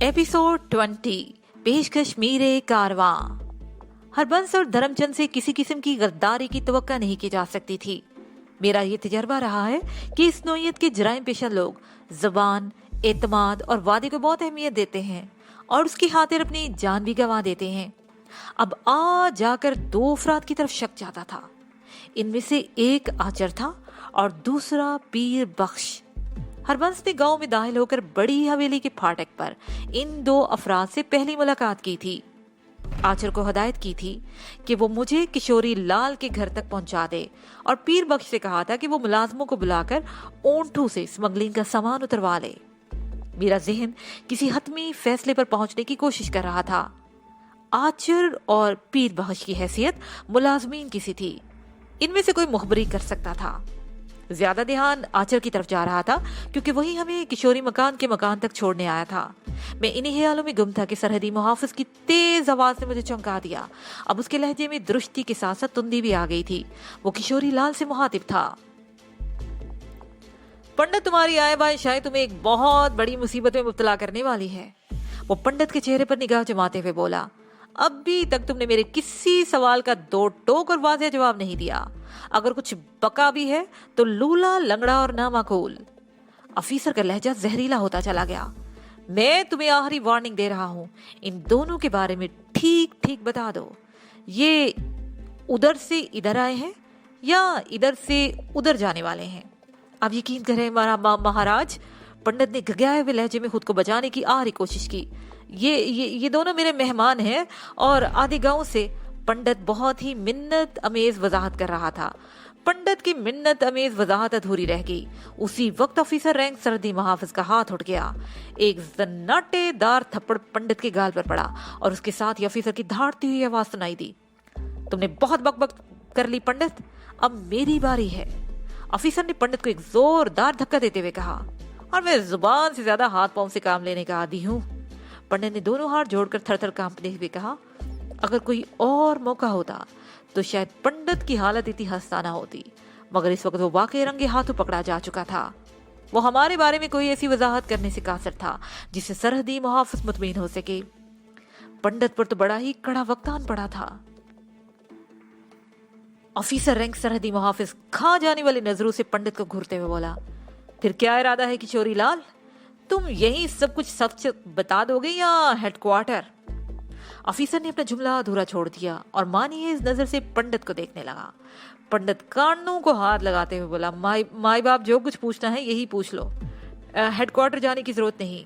Episode 20 पेशकश मीरे कारवां। हरबंस और धर्मचंद से किसी किस्म की गद्दारी की तवक्का नहीं की जा सकती थी। मेरा ये तजर्बा रहा है कि इस नौइयत के जराइम पेशा लोग ज़बान, एतमाद और वादे को बहुत अहमियत देते हैं और उसकी खातिर अपनी जान भी गंवा देते हैं। अब जाकर दो अफराद की तरफ शक जाता था। इनमें से एक आचर था और दूसरा पीर बख्श। हरबंस ने गांव में दाखिल होकर बड़ी हवेली के फाटक पर इन दो अफराद से पहली मुलाकात की थी। आचर को हदायत की थी कि वो मुझे किशोरी लाल के घर तक पहुंचा दे और पीर बख्श से कहा था कि वो मुलाजमों को बुलाकर ओंठू से स्मगलिंग का सामान उतरवा ले। मेरा जहन किसी हतमी फैसले पर पहुंचने की कोशिश कर रहा था। आचर और पीर बख्श की हैसियत मुलाजमीन की सी थी। इनमें से कोई मुखबरी कर सकता था। ज्यादा ध्यान आचर की तरफ जा रहा था क्योंकि वही हमें किशोरी मकान के मकान तक छोड़ने आया था। मैं इन्हीं ख्यालों में गुम था कि सरहदी मुहाफिज की तेज आवाज ने मुझे चौंका दिया। अब उसके लहजे में दुरुस्ती के साथ साथ तुंदी भी आ गई थी। वो किशोरी लाल से मुखातिब था। पंडित, तुम्हारी आए बाएं शायद तुम्हें एक बहुत बड़ी मुसीबत में मुब्तला करने वाली है। वो पंडित के चेहरे पर निगाह जमाते हुए बोला। अभी तक तुमने मेरे किसी सवाल का दो टोक और वाज़ेह जवाब नहीं दिया। अगर कुछ बका भी है तो लूला, लंगड़ा और नामाकूल। अफीसर का लहजा जहरीला होता चला गया। मैं तुम्हें आखिरी वार्निंग दे रहा हूं, इन दोनों के बारे में ठीक ठीक बता दो। ये उधर से इधर आए हैं या इधर से उधर जाने वाले हैं? अब यकीन करें महाराज, पंडित ने घगयाए हुए लहजे में खुद को बचाने की आखिरी कोशिश की। ये दोनों मेरे मेहमान हैं और आधे गांव से। पंडित बहुत ही मिन्नत अमेज वजाहत कर रहा था। पंडित की मिन्नत अमेज वजाहत अधूरी रह गई। उसी वक्त ऑफिसर रैंक सरहदी मुहाफिज का हाथ उठ गया। एक जन्नाटेदार थप्पड़ पंडित के गाल पर पड़ा और उसके साथ ही ऑफिसर की धाड़ती हुई आवाज सुनाई दी। तुमने बहुत बकबक कर ली पंडित, अब मेरी बारी है। ऑफिसर ने पंडित को एक जोरदार धक्का देते हुए कहा। और मैं जुबान से ज्यादा हाथ पांव से काम लेने का आदी हूँ। पंडित ने दोनों हाथ जोड़कर थरथर कांपते हुए कहा। अगर कोई और मौका होता तो शायद पंडित की हालत इतनी हंसाना होती, मगर इस वक्त वो वाकई रंगे हाथों पकड़ा जा चुका था। वो हमारे बारे में कोई ऐसी वजाहत करने से कासिर था जिससे सरहदी मुहाफिज मुतमईन हो सके। पंडित पर तो बड़ा ही कड़ा वक्तान पड़ा था। ऑफिसर रैंक सरहदी मुहाफिज खा जाने वाली नजरों से पंडित को घूरते हुए बोला। फिर क्या इरादा है किशोरी लाल? तुम यही सब कुछ सच बता दोगे या हेडक्वार्टर? ऑफिसर ने अपना जुमला अधूरा छोड़ दिया और मानिए इस नजर से पंडित को देखने लगा। पंडित कानों को हाथ लगाते हुए बोला। माई बाप जो कुछ पूछना है यही पूछ लो, हेडक्वार्टर जाने की जरूरत नहीं।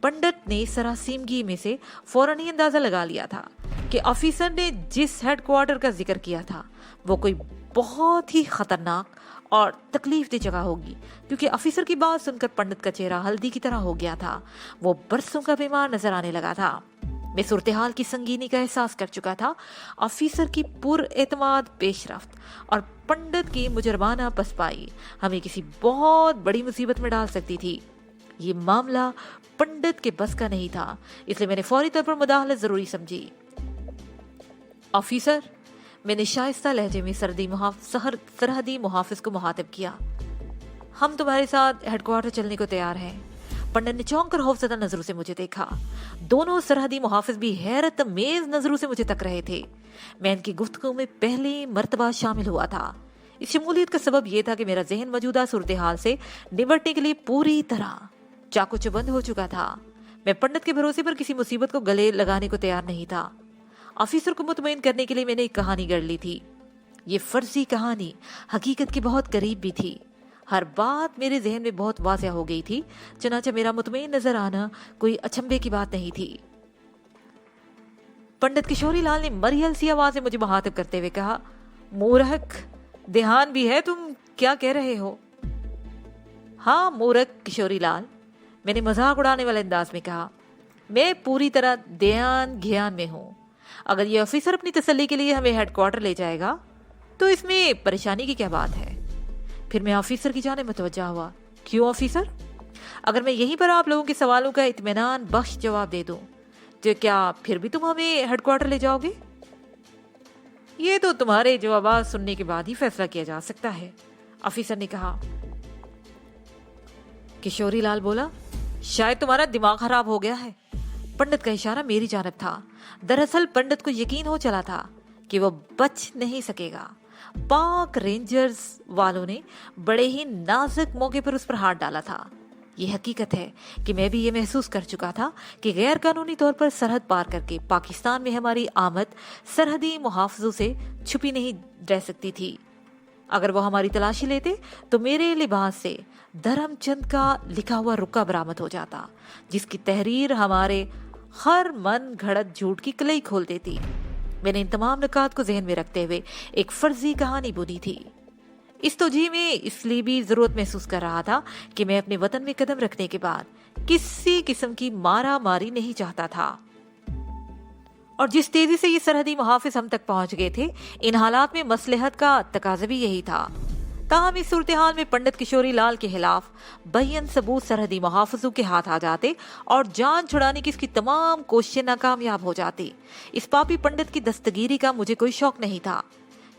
पंडित ने सरासीमगी में से फौरन ही अंदाजा लगा लिया था कि ऑफिसर ने जिस हेडक्वार्टर का जिक्र किया था वो कोई बहुत ही खतरनाक और तकलीफ दी जगह होगी, क्योंकि ऑफिसर की बात सुनकर पंडित का चेहरा हल्दी की तरह हो गया था। वो बरसों का बीमार नजर आने लगा था। मैं सूरत-ए-हाल की संगीनी का एहसास कर चुका था। ऑफिसर की पुरएतमाद पेशरफ्त और पंडित की मुजरमाना पसपाई हमें किसी बहुत बड़ी मुसीबत में डाल सकती थी। ये मामला पंडित के बस का नहीं था, इसलिए मैंने फौरी तौर पर मुदाखलत जरूरी समझी। ऑफिसर, मैंने शाइस्ता लहजे में सरहदी मुहाफिज को मुखातिब किया। हम तुम्हारे साथ हेडक्वार्टर चलने को तैयार हैं। पंडित ने चौंक कर खौफजदा नजरों से मुझे देखा। दोनों सरहदी मुहाफिज भी हैरत अमेज नजरों से मुझे तक रहे थे। मैं इनकी गुफ्तगू में पहली मर्तबा शामिल हुआ था। इस शमूलियत का सबब यह था कि मेरा जहन मौजूदा सूरत हाल से निपटने के लिए पूरी तरह चाकू चौबंद हो चुका था। मैं पंडित के भरोसे पर किसी मुसीबत को गले लगाने को तैयार नहीं था। ऑफिसर को मुतमईन करने के लिए मैंने एक कहानी गढ़ ली थी। ये फर्जी कहानी हकीकत के बहुत करीब भी थी। हर बात मेरे जहन में बहुत वाज़ेह हो गई थी, चनाचा मेरा मुतमईन नजर आना कोई अचंभे की बात नहीं थी। पंडित किशोरी लाल ने मरियल सी आवाज में मुझे मुखातिब करते हुए कहा। मूर्ख, ध्यान भी है तुम क्या कह रहे हो? हाँ मूर्ख किशोरी लाल, मैंने मजाक उड़ाने वाले अंदाज में कहा। मैं पूरी तरह ध्यान ज्ञान में हूँ। अगर ये ऑफिसर अपनी तसल्ली के लिए हमें हेडक्वार्टर ले जाएगा तो इसमें परेशानी की क्या बात है? फिर मैं ऑफिसर की जाने मुतवज्जा हुआ। क्यों ऑफिसर? अगर मैं यहीं पर आप लोगों के सवालों का इत्मीनान बख्श जवाब दे दूं, तो क्या फिर भी तुम हमें हेडक्वार्टर ले जाओगे? ये तो तुम्हारे जवाब सुनने के बाद ही फैसला किया जा सकता है, ऑफिसर ने कहा। किशोरी लाल बोला, शायद तुम्हारा दिमाग खराब हो गया है। पंडित का इशारा मेरी जानब था। दरअसल पंडित को यकीन हो चला था कि वो बच नहीं सकेगा। पाक रेंजर्स वालों ने बड़े ही नाजुक मौके पर उस पर हाथ डाला था। ये हकीकत है कि मैं भी ये महसूस कर चुका था कि गैर कानूनी तौर पर सरहद पार करके पाकिस्तान में हमारी आमद सरहदी मुहाफिजों से छुपी नहीं रह सकती थी। अगर वो हमारी तलाशी लेते तो मेरे लिबास से धर्मचंद का लिखा हुआ रुक्का बरामद हो जाता, जिसकी तहरीर हमारे हर मन घड़त झूठ की कलई खोल देती। मैंने इन तमाम नुकात को जहन में रखते हुए एक फर्जी कहानी बुनी थी। इस तोजी में इसलिए भी जरूरत महसूस कर रहा था कि मैं अपने वतन में कदम रखने के बाद किसी किस्म की मारा मारी नहीं चाहता था। और जिस तेजी से ये सरहदी मुहाफिज हम तक पहुंच गए थे, इन हालात में मसलहत का तकाजा भी यही था। ताहम इस सूरत हाल में पंडित किशोरी लाल के खिलाफ बयन सबूत सरहदी मुहाफिजों के हाथ आ जाते और जान छुड़ाने की इसकी तमाम कोशिशें नाकामयाब हो जाती। इस पापी पंडित की दस्तगीरी का मुझे कोई शौक नहीं था।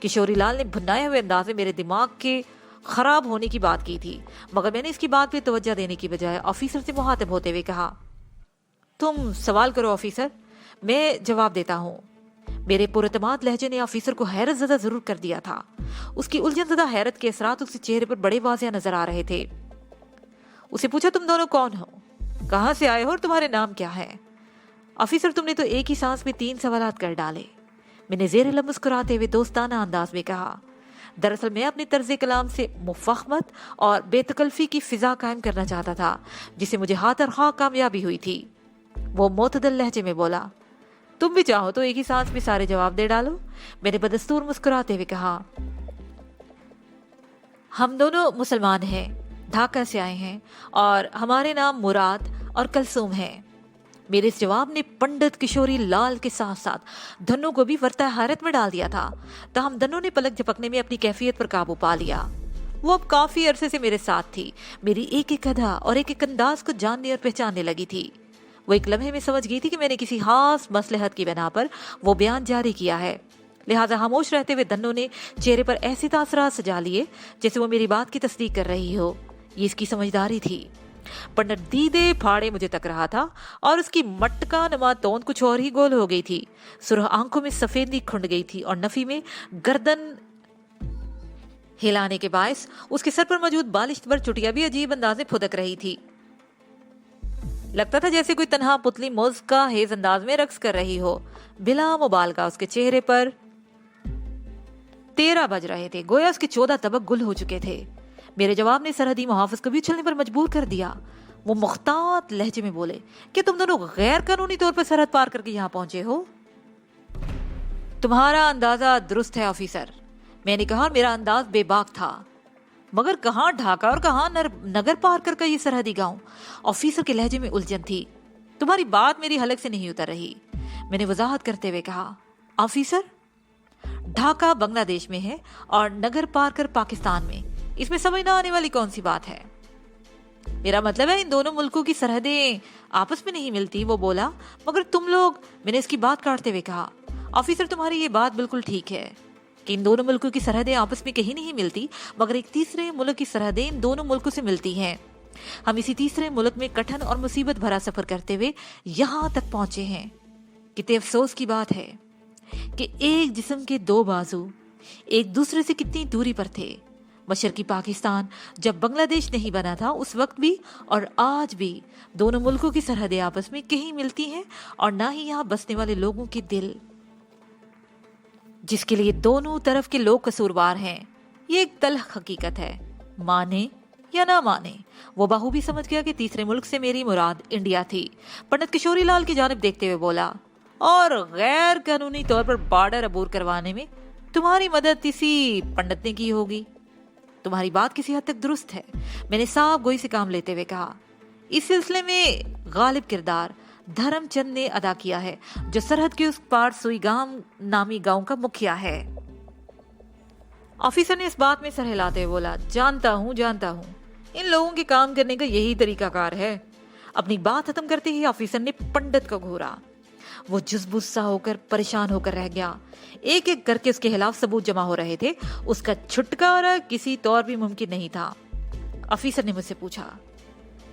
किशोरी लाल ने भुनाए हुए अंदाज में मेरे दिमाग के खराब होने की बात की थी, मगर मैंने इसकी बात पे तवज्जो देने की बजाय ऑफिसर से मुखातिब होते हुए कहा, तुम सवाल करो ऑफिसर, मैं जवाब देता हूँ। मेरे पुरतमाद लहजे ने ऑफिसर को हैरत ज़दा जरूर कर दिया था। उसकी उलझन ज़दा हैरत के असरात उसके चेहरे पर बड़े वाज़ेह नजर आ रहे थे। उसे पूछा, तुम दोनों कौन हो, कहाँ से आए हो और तुम्हारे नाम क्या है? ऑफिसर, तुमने तो एक ही सांस में 3 सवालात कर डाले। मैंने ज़ेर लब मुस्कुराते हुए दोस्ताना अंदाज में कहा, दरअसल मैं अपने तर्ज कलाम से मुफाहमत और बेतकल्फी की फिजा कायम करना चाहता था, जिसे मुझे हाथ खा कामयाबी हुई थी। वो मोतदल लहजे में बोला, तुम भी चाहो तो एक ही सांस में सारे जवाब दे डालो। मैंने बदस्तूर मुस्कुराते हुए कहा, हम दोनों मुसलमान हैं, ढाका से आए हैं और हमारे नाम मुराद और कलसूम हैं। मेरे इस जवाब ने पंडित किशोरी लाल के साथ साथ धन्नो को भी वर्ता हैरत में डाल दिया था। ताहम धन्नो ने पलक झपकने में अपनी कैफियत पर काबू पा लिया। वो अब काफी अरसे से मेरे साथ थी, मेरी एक एक अदा और एक एक अंदाज को जानने और पहचानने लगी थी। वो एक लम्हे में समझ गई थी कि मैंने किसी खास मसलहत की बिना पर वो बयान जारी किया है। लिहाजा खामोश रहते हुए धन्नो ने चेहरे पर ऐसे तासरात सजा लिए जैसे वो मेरी बात की तस्दीक कर रही हो। ये इसकी समझदारी थी। पंडित दीदे फाड़े मुझे तक रहा था और उसकी मटका नमा तोंद कुछ और ही गोल हो गई थी। सुरह आंखों में सफेदी खुंड गई थी और नफी में गर्दन हिलाने के बायस उसके सर पर मौजूद बालिश पर चुटिया भी अजीब अंदाज में फुदक रही थी। लगता था जैसे कोई तन्हा पुतली मौज का हेज अंदाज में रक्स कर रही हो। बिला मुबालगा उसके चेहरे पर 13 बज रहे थे, गोया उसके 14 तबक गुल हो चुके थे। मेरे जवाब ने सरहदी मुहाफिज को भी उछलने पर मजबूर कर दिया। वो मुख्तात लहजे में बोले कि तुम दोनों गैर कानूनी तौर पर सरहद पार करके यहाँ पहुंचे हो। तुम्हारा अंदाजा दुरुस्त है ऑफिसर, मैंने कहा। मेरा अंदाज बेबाक था, मगर कहाँ ढाका और कहाँ नगर पार कर ये सरहदी गांव? ऑफिसर के लहजे में उलझन थी। तुम्हारी बात मेरी हलक से नहीं उतर रही, मैंने वजाहत करते हुए कहा। ऑफिसर, ढाका बांग्लादेश में है और नगर पार कर पाकिस्तान में, इसमें समझ ना आने वाली कौन सी बात है? मेरा मतलब है इन दोनों मुल्कों की सरहदें आपस में नहीं मिलती, वो बोला। मगर तुम लोग, मैंने इसकी बात काटते हुए कहा। ऑफिसर, तुम्हारी ये बात बिल्कुल ठीक है कि इन दोनों मुल्कों की सरहदें आपस में कहीं नहीं मिलती, मगर एक तीसरे मुल्क की सरहदें इन दोनों मुल्कों से मिलती हैं। हम इसी तीसरे मुल्क में कठिन और मुसीबत भरा सफर करते हुए यहाँ तक पहुंचे हैं। कितने अफसोस की बात है कि एक जिस्म के 2 बाजू एक दूसरे से कितनी दूरी पर थे। मशरकी पाकिस्तान जब बांग्लादेश नहीं बना था, उस वक्त भी और आज भी दोनों मुल्कों की सरहदें आपस में कहीं मिलती हैं और ना ही यहाँ बसने वाले लोगों के दिल, जिसके लिए दोनों तरफ के लोग कसूरवार हैं। ये एक तल्ख हकीकत है, माने या ना माने। वो बाहू भी समझ गया कि तीसरे मुल्क से मेरी मुराद इंडिया थी। पंडित किशोरी लाल की जानिब देखते हुए बोला, और गैर कानूनी तौर पर बॉर्डर अबूर करवाने में तुम्हारी मदद इसी पंडित ने की होगी। तुम्हारी बात किसी हद तक दुरुस्त है, मैंने साफ गोई से काम लेते हुए कहा। इस सिलसिले में गालिब किरदार धर्मचंद ने अदा किया है, जो सरहद के उस पार सुईगाम नामी गांव का मुखिया है। ऑफिसर ने इस बात में सर हिलाते हुए बोला, जानता हूँ, इन लोगों के काम करने का यही तरीकाकार है। अपनी बात खत्म करते ही ऑफिसर ने पंडित को घूरा। وہ جزبز سا ہو کر پریشان ہو کر رہ گیا. ایک ایک کر کے اس کے خلاف ثبوت جمع ہو رہے تھے. اس کا چھٹکارا کسی طور بھی ممکن نہیں تھا. آفیسر نے مجھ سے پوچھا,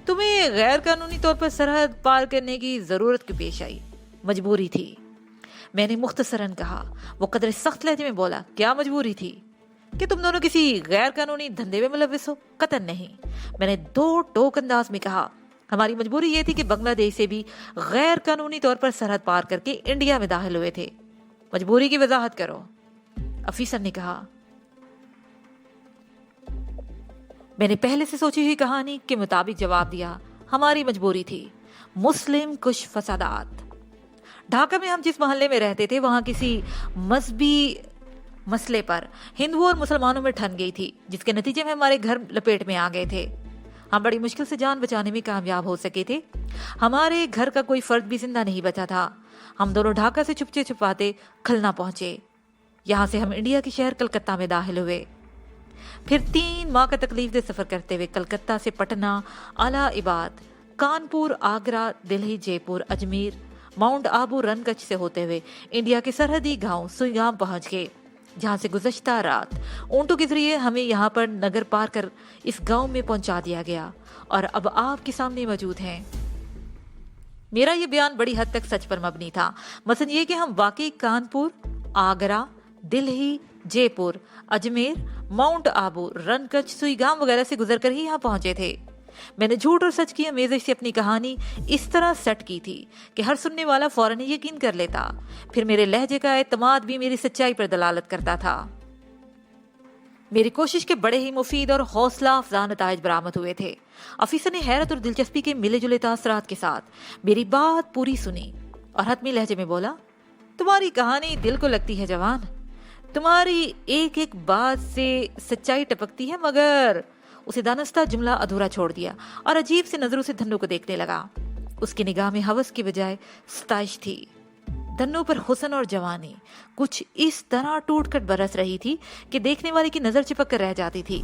تمہیں غیر قانونی طور پر سرحد پار کرنے کی ضرورت کیوں پیش آئی؟ مجبوری تھی. میں نے مختصراً کہا. وہ قدر سخت لہجے میں بولا, کیا مجبوری تھی؟ کہ تم دونوں کسی غیر قانونی دھندے میں ملوث ہو؟ قطعاً نہیں. میں نے دو ٹوک انداز میں کہا, ہماری مجبوری یہ تھی کہ بنگلہ دیش سے بھی غیر قانونی طور پر سرحد پار کر کے انڈیا میں داخل ہوئے تھے. مجبوری کی وضاحت کرو. افیسر نے کہا. میں نے پہلے سے سوچی ہوئی کہانی کے مطابق جواب دیا, ہماری مجبوری تھی مسلم کش فسادات. ڈھاکہ میں ہم جس محلے میں رہتے تھے وہاں کسی مذہبی مسئلے پر ہندوؤں اور مسلمانوں میں ٹھن گئی تھی, جس کے نتیجے میں ہمارے گھر لپیٹ میں آ گئے تھے. ہم بڑی مشکل سے جان بچانے میں کامیاب ہو سکے تھے. ہمارے گھر کا کوئی فرد بھی زندہ نہیں بچا تھا. ہم دونوں ڈھاکہ سے چھپتے چھپاتے کھلنا پہنچے. یہاں سے ہم انڈیا کے شہر کلکتہ میں داخل ہوئے. پھر 3 ماہ کا تکلیف دہ سفر کرتے ہوئے کلکتہ سے پٹنہ, الہ آباد, کانپور, آگرہ, دلہی, جے پور, اجمیر, ماؤنٹ آبو, رن کچھ سے ہوتے ہوئے انڈیا کے سرحدی گاؤں سوئیگام پہنچ گئے, جہاں سے گزشتہ رات اونٹوں کے ذریعے ہمیں یہاں پر نگر پار کر اس گاؤں میں پہنچا دیا گیا اور اب آپ کے سامنے موجود ہیں. میرا یہ بیان بڑی حد تک سچ پر مبنی تھا. مثلا یہ کہ ہم واقعی کانپور, آگرہ, دلہی, جے پور, اجمیر, ماؤنٹ آبو, رن کچھ, سوئیگام وغیرہ سے گزر کر ہی یہاں پہنچے تھے. میں نے جھوٹ اور سچ کی آمیزش سے اپنی کہانی اس طرح سیٹ کی تھی کہ ہر سننے والا فوراً یقین کر لیتا. پھر میرے لہجے کا اعتماد بھی میری سچائی پر دلالت کرتا تھا. میری کوشش کے بڑے ہی مفید اور حوصلہ افزا نتائج برآمد ہوئے تھے. افیسر نے حیرت اور دلچسپی کے ملے جلے تاثرات کے ساتھ میری بات پوری سنی اور حتمی لہجے میں بولا, تمہاری کہانی دل کو لگتی ہے جوان. تمہاری ایک ایک بات سے سچائی ٹپکتی ہے. مگر اسے دانستہ جملہ ادھورا چھوڑ دیا اور عجیب سی نظروں سے دھنو کو دیکھنے لگا. اس کی نگاہ میں ہوس کی بجائے ستائش تھی. دھنو پر حسن اور جوانی کچھ اس طرح ٹوٹ کر برس رہی تھی کہ دیکھنے والے کی نظر چپک کر رہ جاتی تھی.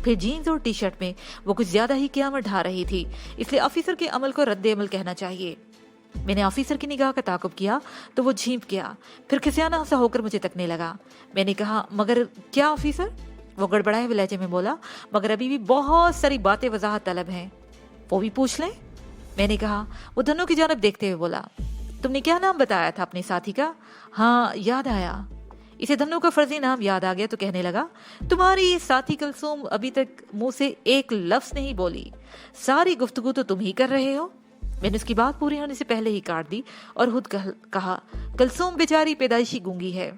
پھر جینز اور ٹی شرٹ میں وہ کچھ زیادہ ہی قیامت ڈھا رہی تھی, اس لیے آفیسر کے عمل کو رد عمل کہنا چاہیے. میں نے آفیسر کی نگاہ کا تعاقب کیا تو وہ جھینپ گیا, پھر کھسیانہ سا ہو کر مجھے تکنے لگا. میں نے کہا, مگر کیا آفیسر؟ وہ گڑبڑائے ہوئے لہجے میں بولا, مگر ابھی بھی بہت ساری باتیں وضاحت طلب ہیں. وہ بھی پوچھ لیں؟ میں نے کہا. وہ دھنو کی جانب دیکھتے ہوئے بولا, تم نے کیا نام بتایا تھا اپنے ساتھی کا؟ ہاں یاد آیا. اسے دھنو کا فرضی نام یاد آ گیا تو کہنے لگا, تمہاری ساتھی کلثوم ابھی تک منہ سے ایک لفظ نہیں بولی. ساری گفتگو تو تم ہی کر رہے ہو. میں نے اس کی بات پوری ہونے سے پہلے ہی کاٹ دی اور خود کہا, کلثوم بیچاری پیدائشی گونگی ہے.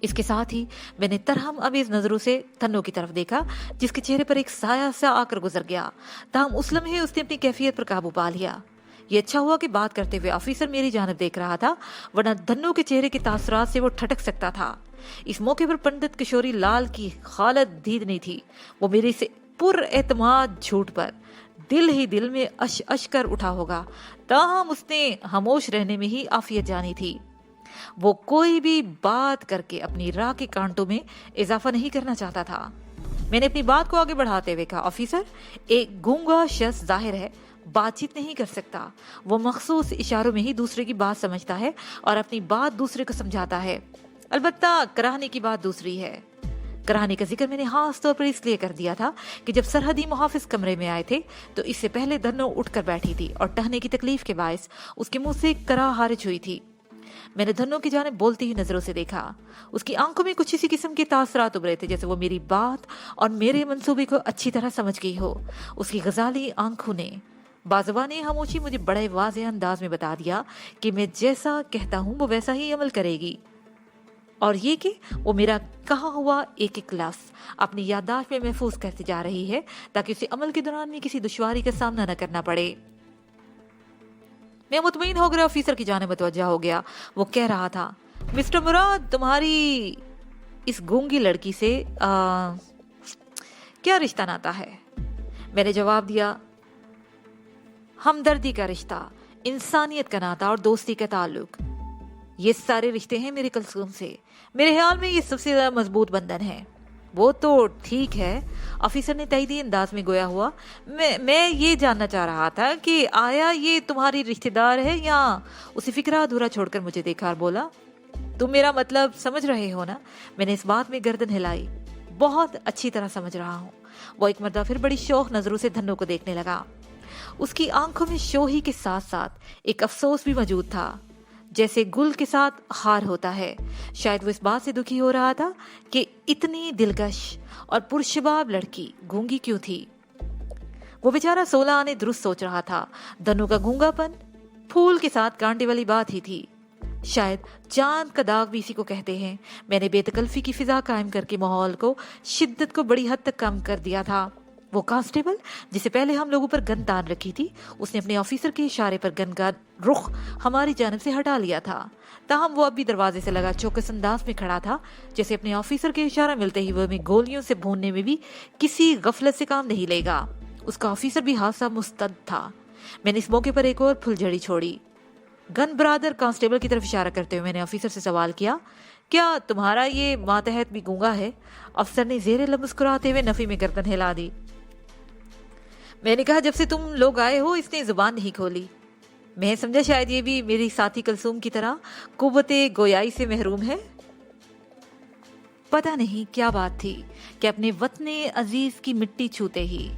اس کے ساتھ ہی میں نے ترہم امیز نظروں سے دھنو کی طرف دیکھا, جس کے چہرے پر ایک سایہ سا آ کر گزر گیا. تاہم اس لمحے اس نے اپنی کیفیت پر قابو پا لیا. یہ اچھا ہوا کہ بات کرتے ہوئے آفیسر میری جانب دیکھ رہا تھا, ورنہ دھنو کے چہرے کے تاثرات سے وہ ٹھٹک سکتا تھا. اس موقع پر پنڈت کشوری لال کی خالت دیدنی تھی. وہ میری سے پر اعتماد جھوٹ پر دل ہی دل میں اش اش کر اٹھا ہوگا, تاہم اس نے خاموش رہنے میں ہی عافیت جانی تھی. وہ کوئی بھی بات کر کے اپنی راہ کے کانٹوں میں اضافہ نہیں کرنا چاہتا تھا. میں نے اپنی بات کو آگے بڑھاتے ہوئے کہا, آفیسر, ایک گونگا شخص ظاہر ہے بات چیت نہیں کر سکتا. وہ مخصوص اشاروں میں ہی دوسرے کی بات سمجھتا ہے اور اپنی بات دوسرے کو سمجھاتا ہے. البتہ کراہنے کی بات دوسری ہے. کراہنے کا ذکر میں نے خاص طور پر اس لیے کر دیا تھا کہ جب سرحدی محافظ کمرے میں آئے تھے تو اس سے پہلے دھنو اٹھ کر بیٹھی تھی اور ٹہنے کی تکلیف کے باعث اس کے منہ سے کراہ خارج ہوئی تھی. میں نے دھنو کی جانب بولتی ہوئی نظروں سے دیکھا. اس کی آنکھوں میں کچھ اسی قسم کے تاثرات ابھرے تھے جیسے وہ میری بات اور میرے منصوبے کو اچھی طرح سمجھ گئی ہو. اس کی غزالی آنکھوں نے بازوان خاموشی مجھے بڑے واضح انداز میں بتا دیا کہ میں جیسا کہتا ہوں وہ ویسا ہی عمل کرے گی, اور یہ کہ وہ میرا کہا ہوا ایک ایک لفظ اپنی یادداشت میں محفوظ کرتی جا رہی ہے تاکہ اسے عمل کے دوران میں کسی دشواری کا سامنا نہ کرنا پڑے. میں مطمئن ہو گیا, آفیسر کی جانب متوجہ ہو گیا. وہ کہہ رہا تھا, مسٹر مراد, تمہاری اس گونگی لڑکی سے کیا رشتہ ناتا ہے؟ میں نے جواب دیا, ہمدردی کا رشتہ, انسانیت کا ناتا اور دوستی کا تعلق. یہ سارے رشتے ہیں میرے کلثوم سے. میرے خیال میں یہ سب سے زیادہ مضبوط بندھن ہے. وہ تو ٹھیک ہے، آفیسر نے تائیدی انداز میں گویا ہوا۔ میں یہ جاننا چاہ رہا تھا کہ آیا یہ تمہاری رشتہ دار ہے یا؟ اسے فکرہ ادھورا چھوڑ کر مجھے دیکھا اور بولا، تم میرا مطلب سمجھ رہے ہو نا؟ میں نے اس بات میں گردن ہلائی، بہت اچھی طرح سمجھ رہا ہوں۔ وہ ایک مرتبہ پھر بڑی شوق نظروں سے دھنو کو دیکھنے لگا۔ اس کی آنکھوں میں شوہی کے ساتھ ساتھ ایک افسوس بھی موجود تھا، جیسے گل کے ساتھ خار ہوتا ہے۔ شاید وہ اس بات سے دکھی ہو رہا تھا کہ اتنی دلکش اور پرشباب لڑکی گونگی کیوں تھی۔ وہ بیچارہ 16 آنے درست سوچ رہا تھا۔ دھنو کا گونگا پن پھول کے ساتھ کانٹے والی بات ہی تھی۔ شاید چاند کا داغ بھی اسی کو کہتے ہیں۔ میں نے بے تکلفی کی فضا قائم کر کے ماحول کو، شدت کو بڑی حد تک کم کر دیا تھا۔ وہ کانسٹیبل جسے پہلے ہم لوگوں پر گن تان رکھی تھی، اس نے اپنے آفیسر کے اشارے پر گن کا رخ ہماری جانب سے ہٹا لیا تھا۔ تاہم وہ اب بھی دروازے سے لگا چوکس انداز میں کھڑا تھا، جیسے اپنے آفیسر کے اشارہ ملتے ہی وہ ہمیں گولیوں سے بھوننے میں بھی کسی غفلت سے کام نہیں لے گا۔ اس کا آفیسر بھی حادثہ مستعد تھا۔ میں نے اس موقع پر ایک اور پھل جھڑی چھوڑی۔ گن برادر کانسٹیبل کی طرف اشارہ کرتے ہوئے میں نے آفیسر سے سوال کیا، کیا تمہارا یہ ماتحت بھی گونگا ہے؟ افسر نے زیر لب مسکراتے ہوئے نفی میں گردن ہلا دی۔ میں نے کہا، جب سے تم لوگ آئے ہو اس نے زبان نہیں کھولی۔ میں سمجھا شاید یہ بھی میری ساتھی کلثوم کی طرح قوت گویائی سے محروم ہے۔ پتہ نہیں کیا بات تھی کہ اپنے وطن عزیز کی مٹی چھوتے ہی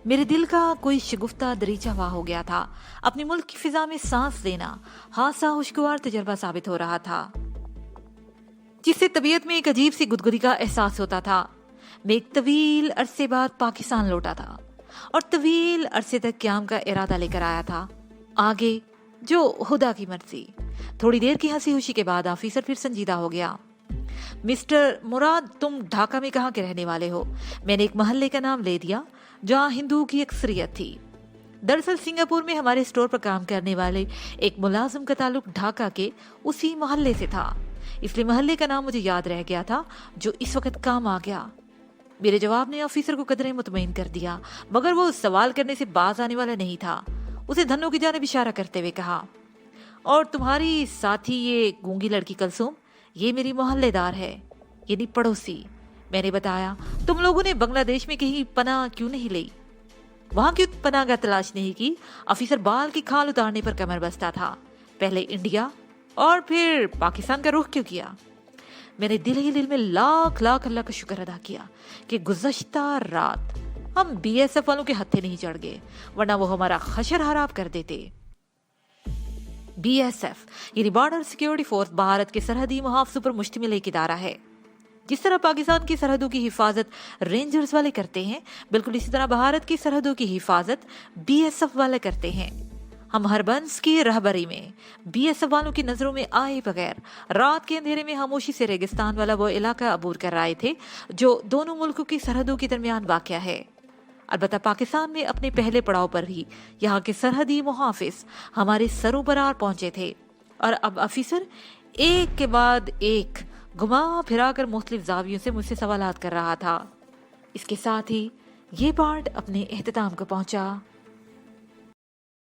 میرے دل کا کوئی شگفتہ دریچہ ہوا ہو گیا تھا۔ اپنے ملک کی فضا میں سانس لینا حادثہ خوشگوار تجربہ ثابت ہو رہا تھا، جس سے طبیعت میں ایک عجیب سی گدگدی کا احساس ہوتا تھا۔ میں ایک طویل عرصے بعد پاکستان لوٹا تھا اور طویل عرصے تک قیام کا ارادہ لے کر آیا تھا۔ آگے جو خدا کی مرضی۔ تھوڑی دیر کی ہنسی خوشی کے بعد آفیسر پھر سنجیدہ ہو گیا۔ مسٹر مراد، تم ڈھاکہ میں کہاں کے رہنے والے ہو؟ میں نے ایک محلے کا نام لے دیا جہاں ہندوؤں کی اکثریت تھی۔ دراصل سنگاپور میں ہمارے اسٹور پر کام کرنے والے ایک ملازم کا تعلق ڈھاکہ کے اسی محلے سے تھا، اس لیے محلے کا نام مجھے یاد رہ گیا تھا، جو اس وقت کام آ گیا۔ میرے جواب نے آفیسر کو قدرے مطمئن کر دیا، مگر وہ سوال کرنے سے باز آنے والا نہیں تھا۔ اسے دھنو کی جانب اشارہ کرتے ہوئے کہا، اور تمہاری ساتھی یہ گونگی لڑکی کلثوم، یہ میری محلے دار ہے، یعنی پڑوسی۔ میں نے بتایا، تم لوگوں نے بنگلہ دیش میں کہیں پناہ کیوں نہیں لی؟ وہاں کیوں پناہ گاہ تلاش نہیں کی؟ آفیسر بال کی کھال اتارنے پر کمر بستہ تھا۔ پہلے انڈیا اور پھر پاکستان کا رخ کیوں کیا؟ میں نے دل ہی دل میں لاکھ لاکھ اللہ کا شکر ادا کیا کہ گزشتہ رات ہم بی ایس ایف والوں کے ہتھے نہیں چڑھ گئے، ورنہ وہ ہمارا خشر خراب کر دیتے۔ بی ایس ایف یعنی بارڈر سیکیورٹی فورس بھارت کے سرحدی محافظوں پر مشتمل ایک ادارہ ہے۔ جس طرح پاکستان کی سرحدوں کی حفاظت رینجرز والے کرتے ہیں، بالکل اسی طرح بھارت کی سرحدوں کی حفاظت بی ایس ایف والے کرتے ہیں۔ ہم ہربنس کی رہبری میں بی ایس ایف والوں کی نظروں میں آئے بغیر رات کے اندھیرے میں خاموشی سے ریگستان والا وہ علاقہ عبور کر رہے تھے جو دونوں ملکوں کی سرحدوں کے درمیان واقع ہے۔ البتہ پاکستان میں اپنے پہلے پڑاؤ پر ہی یہاں کے سرحدی محافظ ہمارے سروبرار پہنچے تھے، اور اب آفیسر ایک کے بعد ایک گھما پھرا کر مختلف زاویوں سے مجھ سے سوالات کر رہا تھا۔ اس کے ساتھ ہی یہ پارٹ اپنے اختتام کو پہنچا۔